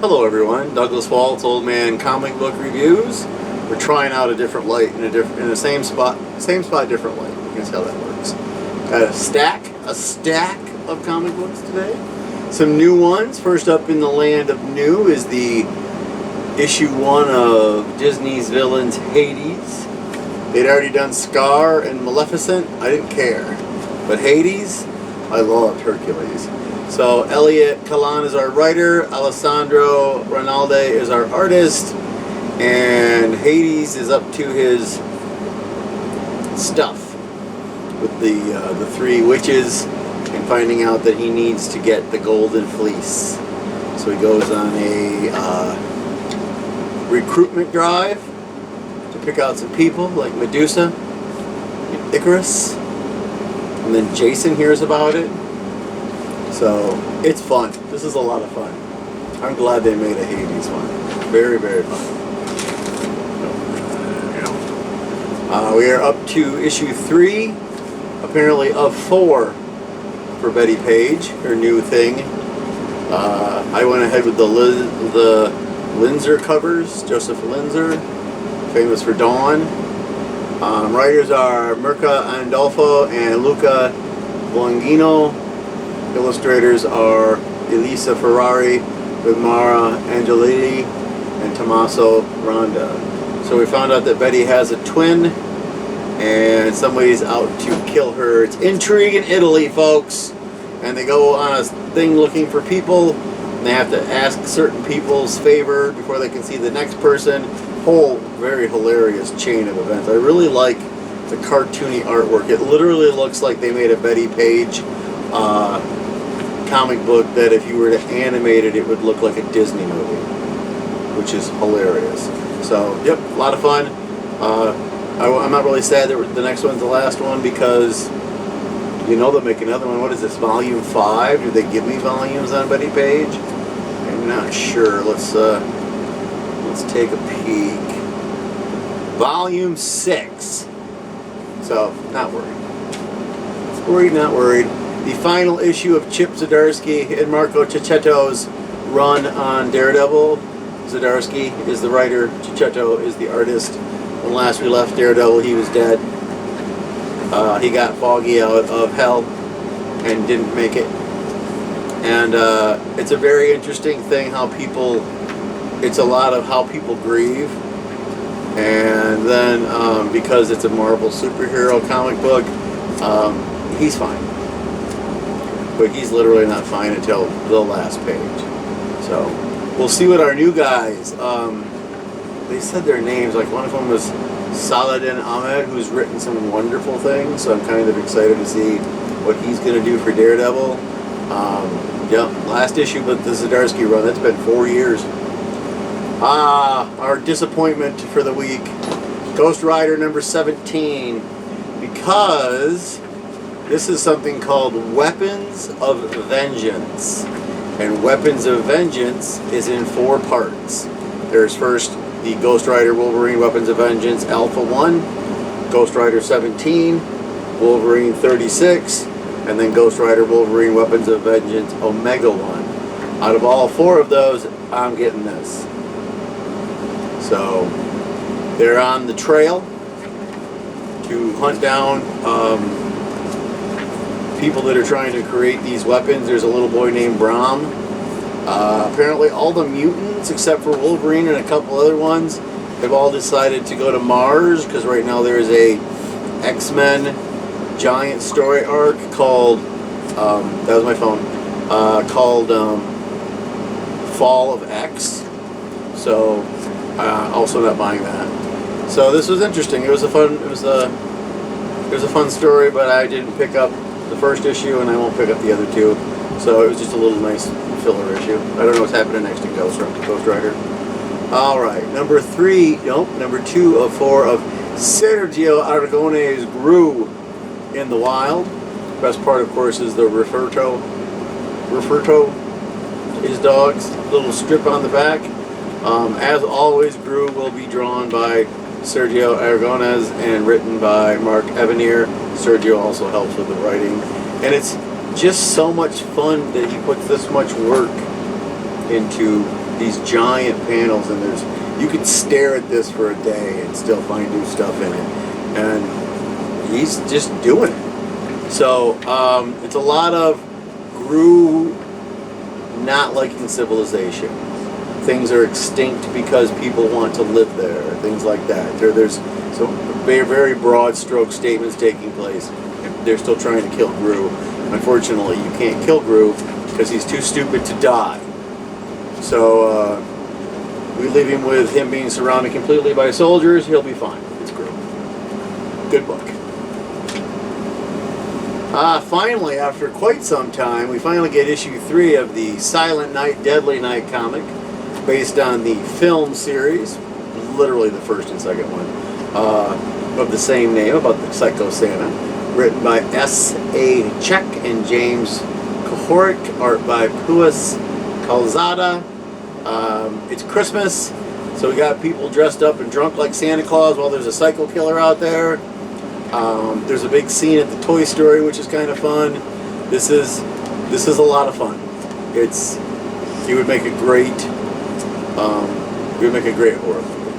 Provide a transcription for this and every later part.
Hello everyone, Douglas Waltz, Old Man Comic Book Reviews. We're trying out a different light in the same spot, different light. You can see how that works. Got a stack of comic books today. Some new ones. First up in the land of new is the issue 1 of Disney's Villains Hades. They'd already done Scar and Maleficent. I didn't care. But Hades, I loved Hercules. So Elliot Kalan is our writer, Alessandro Rinaldi is our artist, and Hades is up to his stuff with the three witches and finding out that he needs to get the golden fleece. So he goes on a recruitment drive to pick out some people like Medusa and Icarus, and then Jason hears about it. So, it's fun. This is a lot of fun. I'm glad they made a Hades one. Very, very fun. We are up to issue 3, apparently of 4 for Bettie Page, her new thing. I went ahead with the Linzer covers, Joseph Linzer, famous for Dawn. Writers are Mirka Andolfo and Luca Bongino. Illustrators are Elisa Ferrari with Mara Angelini and Tommaso Ronda. So we found out that Betty has a twin and somebody's out to kill her. It's intrigue in Italy, folks. And they go on a thing looking for people. And they have to ask certain people's favor before they can see the next person. Whole very hilarious chain of events. I really like the cartoony artwork. It literally looks like they made a Bettie Page comic book that if you were to animate it, it would look like a Disney movie, which is hilarious. So, yep, a lot of fun. I'm not really sad that the next one's the last one because you know they'll make another one. What is this, volume 5? Do they give me volumes on Bettie Page? I'm not sure. Let's take a peek. Volume 6. So, not worried. Not worried. The final issue of Chip Zdarsky and Marco Checchetto's run on Daredevil. Zdarsky is the writer, Checchetto is the artist. When last we left Daredevil, he was dead. He got foggy out of hell and didn't make it. And it's a very interesting thing it's a lot of how people grieve. And then because it's a Marvel superhero comic book, he's fine. But he's literally not fine until the last page. So, we'll see what our new guys, they said their names, like one of them was Saladin Ahmed, who's written some wonderful things, so I'm kind of excited to see what he's going to do for Daredevil. Last issue with the Zdarsky run, that's been 4 years. Our disappointment for the week, Ghost Rider number 17, because this is something called Weapons of Vengeance. And Weapons of Vengeance is in 4 parts. There's first the Ghost Rider Wolverine Weapons of Vengeance Alpha 1, Ghost Rider 17, Wolverine 36, and then Ghost Rider Wolverine Weapons of Vengeance Omega 1. Out of all 4 of those, I'm getting this. So, they're on the trail to hunt down people that are trying to create these weapons. There's a little boy named Brahm. Apparently all the mutants, except for Wolverine and a couple other ones, have all decided to go to Mars, because right now there is a X-Men giant story arc called, that was my phone, called Fall of X. So, also not buying that. So this was interesting. It was a fun story, but I didn't pick up the first issue, and I won't pick up the other 2. So it was just a little nice filler issue. I don't know what's happening next to Ghost Rider. Alright, number 2 of 4 of Sergio Aragone's Gru in the Wild. Best part, of course, is the Referto, his dog's little strip on the back. As always, Gru will be drawn by Sergio Aragonés and written by Mark Evanier. Sergio also helps with the writing. And it's just so much fun that he puts this much work into these giant panels, and you could stare at this for a day and still find new stuff in it. And he's just doing it. So it's a lot of Gru not liking civilization. Things are extinct because people want to live there. Things like that. There's some very, very broad stroke statements taking place. They're still trying to kill Gru. Unfortunately, you can't kill Gru because he's too stupid to die. So we leave him with him being surrounded completely by soldiers. He'll be fine. It's Gru. Good book. Finally, after quite some time, we finally get issue 3 of the Silent Night, Deadly Night comic, based on the film series, literally the first and second one, of the same name, about the Psycho Santa, written by S.A. Czech and James Kohorik, art by Puis Calzada. It's Christmas, so we got people dressed up and drunk like Santa Claus while there's a psycho killer out there. There's a big scene at the Toy Story, which is kind of fun. This is a lot of fun. It would make a great horror movie.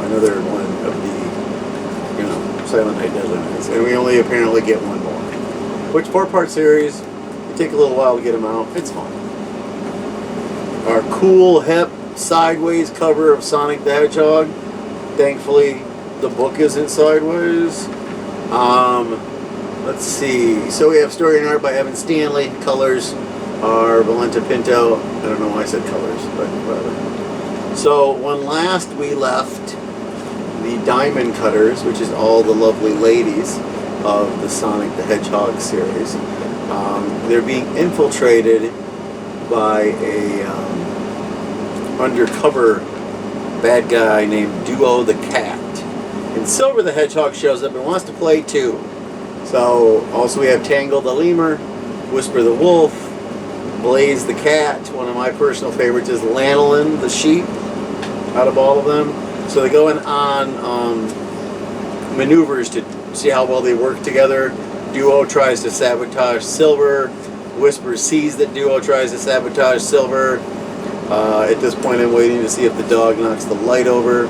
Another one of the Silent Night, Deadly Nights, and we only apparently get one more. Which 4-part series? It take a little while to get them out. It's fun. Our cool, hip, sideways cover of Sonic the Hedgehog. Thankfully, the book isn't sideways. Let's see. So we have story and art by Evan Stanley. Colors are Valenta Pinto. I don't know why I said colors, but whatever. So when last we left the Diamond Cutters, which is all the lovely ladies of the Sonic the Hedgehog series, they're being infiltrated by a undercover bad guy named Duo the Cat. And Silver the Hedgehog shows up and wants to play too. So also we have Tangle the Lemur, Whisper the Wolf, Blaze the Cat. One of my personal favorites is Lanolin the Sheep out of all of them. So they're going on maneuvers to see how well they work together. Duo tries to sabotage Silver. Whisper sees that Duo tries to sabotage Silver. At this point I'm waiting to see if the dog knocks the light over.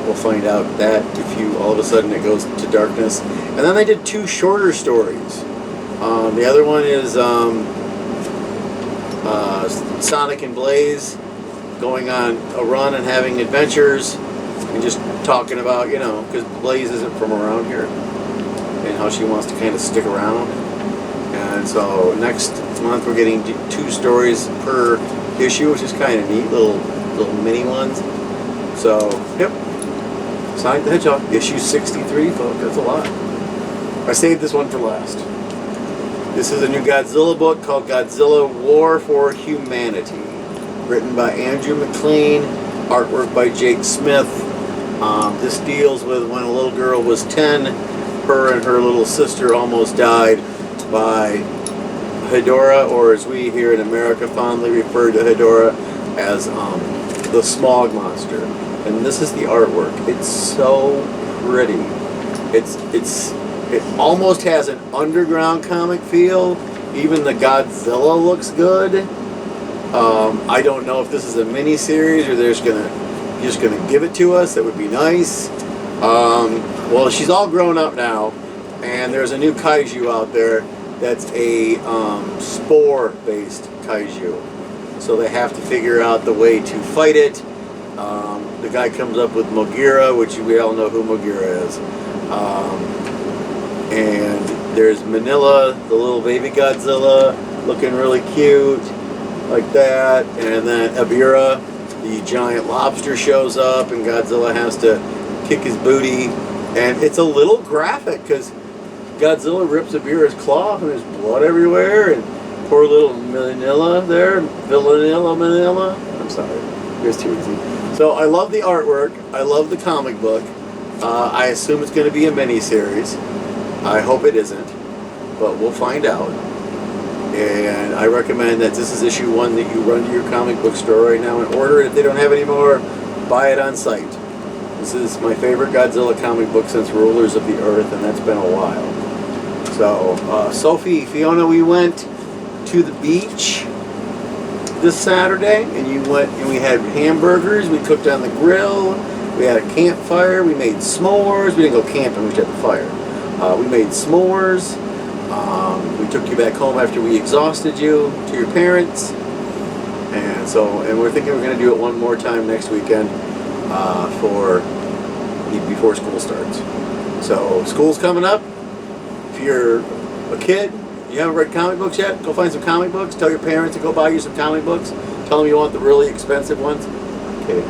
We'll find out that if all of a sudden it goes to darkness. And then they did 2 shorter stories. The other one is Sonic and Blaze going on a run and having adventures and just talking about, because Blaze isn't from around here and how she wants to kind of stick around. And so next month we're getting 2 stories per issue, which is kind of neat, little mini ones. So, yep. Sonic the Hedgehog, issue 63, folks. That's a lot. I saved this one for last. This is a new Godzilla book called Godzilla War for Humanity, written by Andrew McLean, artwork by Jake Smith. This deals with when a little girl was 10, her and her little sister almost died by Hedorah, or as we here in America fondly refer to Hedorah as the Smog Monster. And this is the artwork. It's so pretty. It almost has an underground comic feel. Even the Godzilla looks good. I don't know if this is a mini series or they're just gonna give it to us. That would be nice. Well, she's all grown up now, and there's a new kaiju out there that's a spore-based kaiju. So they have to figure out the way to fight it. The guy comes up with Mogira, which we all know who Mogira is. And there's Manila, the little baby Godzilla, looking really cute, like that. And then Ebirah, the giant lobster, shows up, and Godzilla has to kick his booty. And it's a little graphic, because Godzilla rips Ebirah's claw, and there's blood everywhere, and poor little Manila there, Manila. I'm sorry, it was too easy. So I love the artwork, I love the comic book. I assume it's going to be a mini-series. I hope it isn't, but we'll find out. And I recommend that this is issue 1 that you run to your comic book store right now and order it. If they don't have any more, buy it on site. This is my favorite Godzilla comic book since Rulers of the Earth, and that's been a while. So, Sophie, Fiona, we went to the beach this Saturday, and you went and we had hamburgers. We cooked on the grill. We had a campfire. We made s'mores. We didn't go camping. We just had the fire. We made s'mores. We took you back home after we exhausted you to your parents, and we're thinking we're going to do it one more time next weekend before school starts. So school's coming up. If you're a kid, you haven't read comic books yet, go find some comic books. Tell your parents to go buy you some comic books. Tell them you want the really expensive ones. Okay.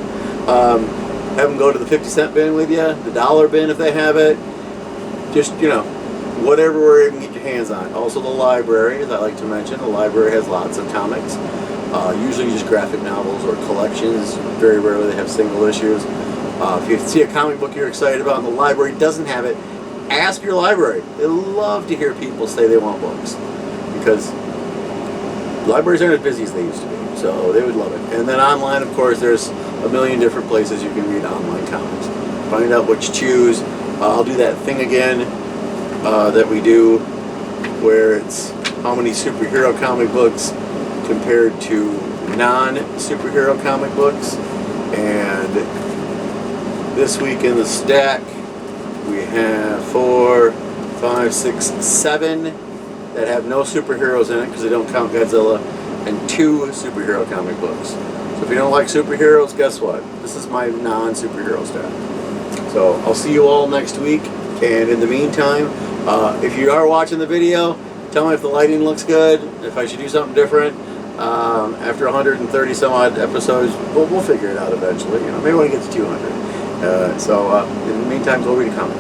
Have them go to the 50-cent bin with you, the dollar bin if they have it. Just, whatever where you can get your hands on. Also the library, as I like to mention. The library has lots of comics. Usually just graphic novels or collections. Very rarely they have single issues. If you see a comic book you're excited about and the library doesn't have it, ask your library. They love to hear people say they want books, because libraries aren't as busy as they used to be, so they would love it. And then online, of course, there's a million different places you can read online comics. Find out what you choose. I'll do that thing again that we do where it's how many superhero comic books compared to non-superhero comic books. And this week in the stack, we have 4, 5, 6, 7 that have no superheroes in it because they don't count Godzilla, and 2 superhero comic books. So if you don't like superheroes, guess what? This is my non-superhero stack. So I'll see you all next week, and in the meantime, if you are watching the video, tell me if the lighting looks good, if I should do something different. After 130 some odd episodes, we'll figure it out eventually. Maybe when it gets to 200. In the meantime, go read a comic.